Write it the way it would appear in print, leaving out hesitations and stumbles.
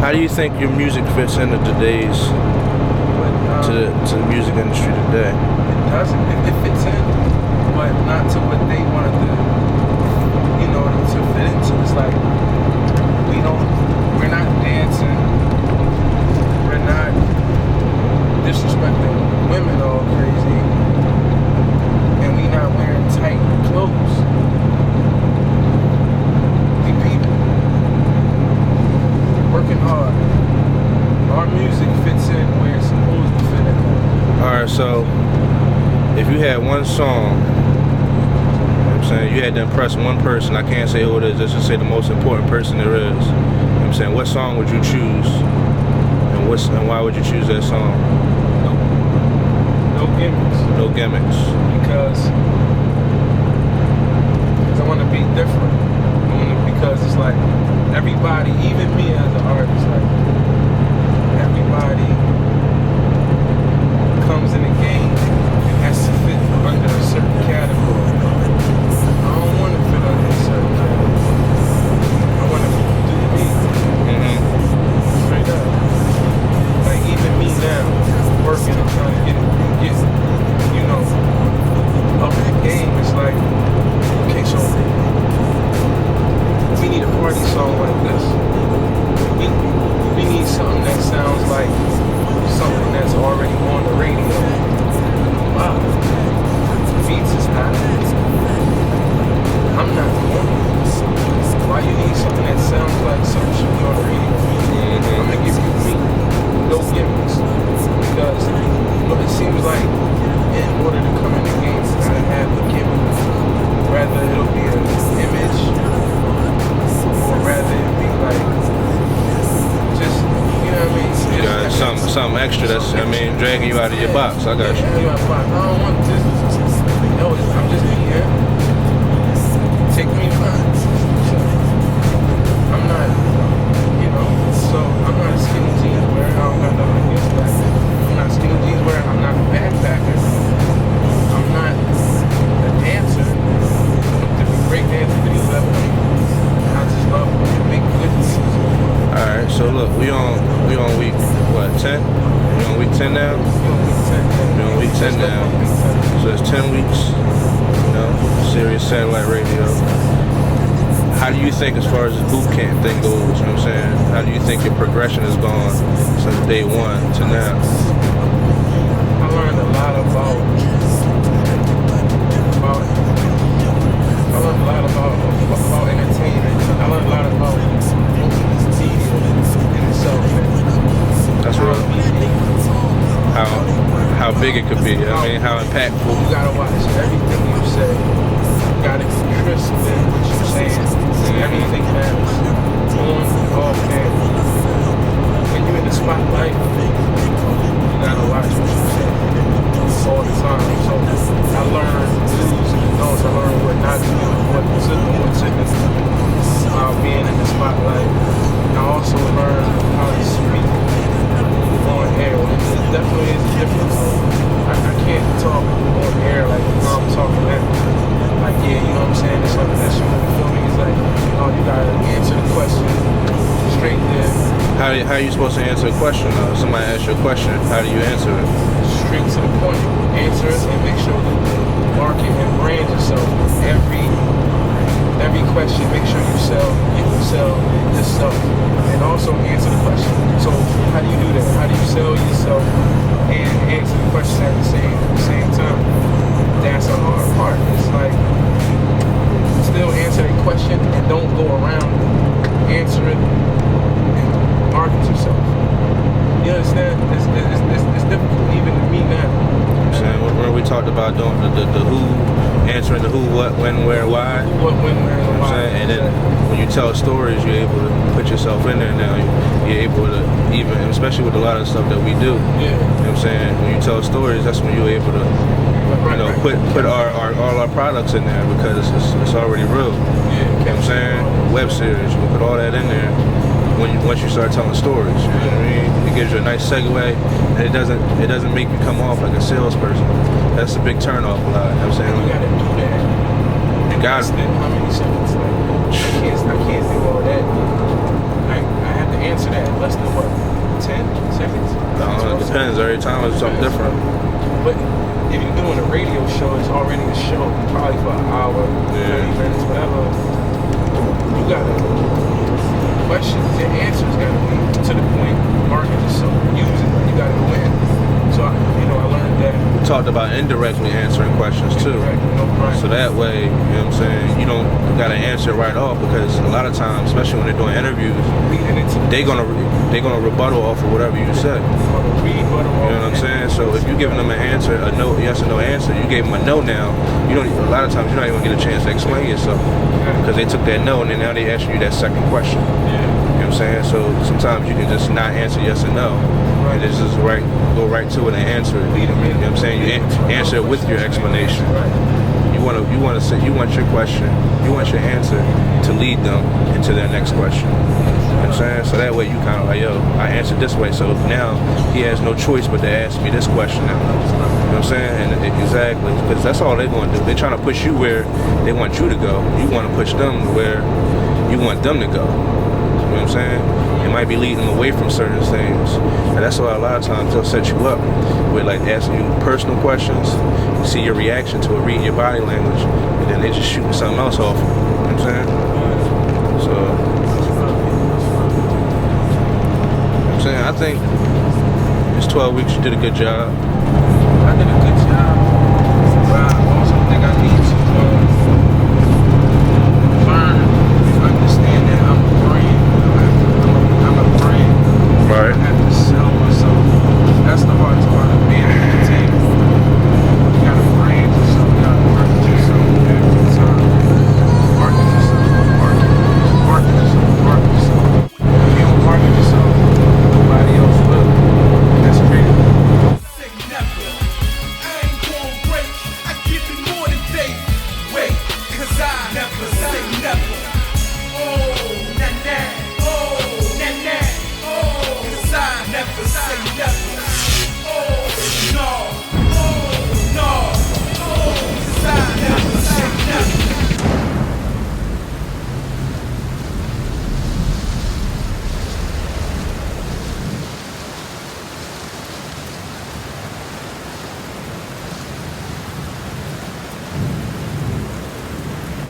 How do you think your music fits into today's to the music industry today? It doesn't. It fits in, but not to what they wanted to fit into. It's like we're not dancing, we're not disrespecting women all crazy, and we not wearing tight clothes. We people working hard. Our music fits in where it's supposed to fit in. Alright, so if you had one song, you know what I'm saying, you had to impress one person, I can't say who it is, let's just say the most important person there is. You know what I'm saying, what song would you choose? And why would you choose that song? No gimmicks. No gimmicks. Because I want to be different. Because it's like everybody, even me as an artist, like everybody comes in the game and has to fit under a certain category. I don't want to fit under a certain category. I want to do me. Straight up. Like even me now, working, I'm trying to get up in the game. It's like, okay, so we need a party song like this. We need something that sounds like something that's already on the radio. Wow. Beats is not. I'm not the one. Why you need something that sounds like something should be on the radio? I'm gonna give you me. No gimmicks. Because it seems like in order to come in the game, you gotta have a gimmick. Rather it'll be an image, or rather it be like just, you know what I mean? You got something extra that's, dragging you out of your box. I got you. I don't want this. No, I'm just in here. Take me fine. I'm not, so I'm not a skinny jeans wearer. I don't got nothing against that. I'm not a skinny jeans wearer. I'm not a backpacker. I'm not a dancer. To be a great dancer to these levels. I just love to make good music. Alright, so look, we on week, what, 10? We on week 10 now? We on week 10 now. So it's 10 weeks, Sirius Satellite Radio. How do you think, as far as this boot camp thing goes, you know what I'm saying? How do you think your progression has gone since day one to now? I learned a lot about entertainment. I learned a lot about media in itself. That's real. How big it could be. How impactful. You gotta watch everything you say. You gotta be crisp in what you're saying. Everything matters. On, off, camera. When you're in the spotlight, you gotta watch what you say all the time. So I learned do's and don'ts. I learned what not to do, what to do while being in the spotlight. I also learned how to speak on air. It definitely is different. I can't talk on air like how I'm talking now. Like, yeah, you know what I'm saying? It's like that shit. You feel me? It's like, you gotta answer the question straight there. How are you supposed to answer a question though? If somebody asks you a question, how do you answer it? Straight to the point. Answer it and make sure you market and brand yourself. Every question, make sure you sell yourself, and also answer the question. So how do you do that? How do you sell yourself and answer the question at the same time? That's a hard part. It's like, still answer the question and don't go around it. Answer it and market yourself. You understand? It's difficult even to me now. When we talked about doing the who, answering the who, what, when, where, why. What, when, where, and why. And then when you tell stories, you're able to put yourself in there now. You're able to, even, especially with a lot of stuff that we do. Yeah. You know what I'm saying? When you tell stories, that's when you're able to, put all our products in there because it's already real. Yeah. You know what I'm saying? Web series, you can put all that in there once you start telling stories. You know what I mean? It gives you a nice segue, and it doesn't make you come off like a salesperson. That's a big turn off a lot. You know what I'm saying? You gotta do that. You got it. How many seconds? Like, I can't do all that. I have to answer that in less than something different. But if you're doing a radio show, it's already a show, probably for an hour, 30 minutes, whatever. You gotta, questions and answers gotta be to the point. Market is so using, you gotta go in. So, I learned that. We talked about indirectly answering questions too. So that way, you know what I'm saying, you don't gotta answer right off, because a lot of times, especially when they're doing interviews, they're gonna rebuttal off of whatever you said. You know what I'm saying? So if you're giving them an answer, a no, yes or no answer, you gave them a no now, a lot of times you're not even gonna get a chance to explain yourself, because they took that no and then now they asking you that second question. You know what I'm saying? So sometimes you can just not answer yes or no, and just go right to it and answer it. You know what I'm saying? You answer it with your explanation. You want your question, you want your answer to lead them into their next question. You know what I'm saying? So that way you kind of like, yo, I answered this way, so now he has no choice but to ask me this question now. You know what I'm saying? And exactly, because that's all they're going to do. They're trying to push you where they want you to go. You want to push them where you want them to go. You know what I'm saying? It might be leading them away from certain things. And that's why a lot of times they'll set you up with like asking you personal questions, see your reaction to it, reading your body language, and then they just shooting something else off. You know what I'm saying? So, you know what I'm saying? I think it's 12 weeks, you did a good job. I did a good job, but I also think I need to learn and understand that I'm a brand. I'm a brand. Right. I have to sell myself. That's the hardest part of being entertained. You gotta brand yourself, you gotta market yourself every time. Market yourself. If you don't market yourself, nobody else will. That's real. Say never. I ain't gon' break. I give it more than they wait. Cause I never say never. Oh, nah, nah. Oh, nah, nah. Oh, cause I never say never.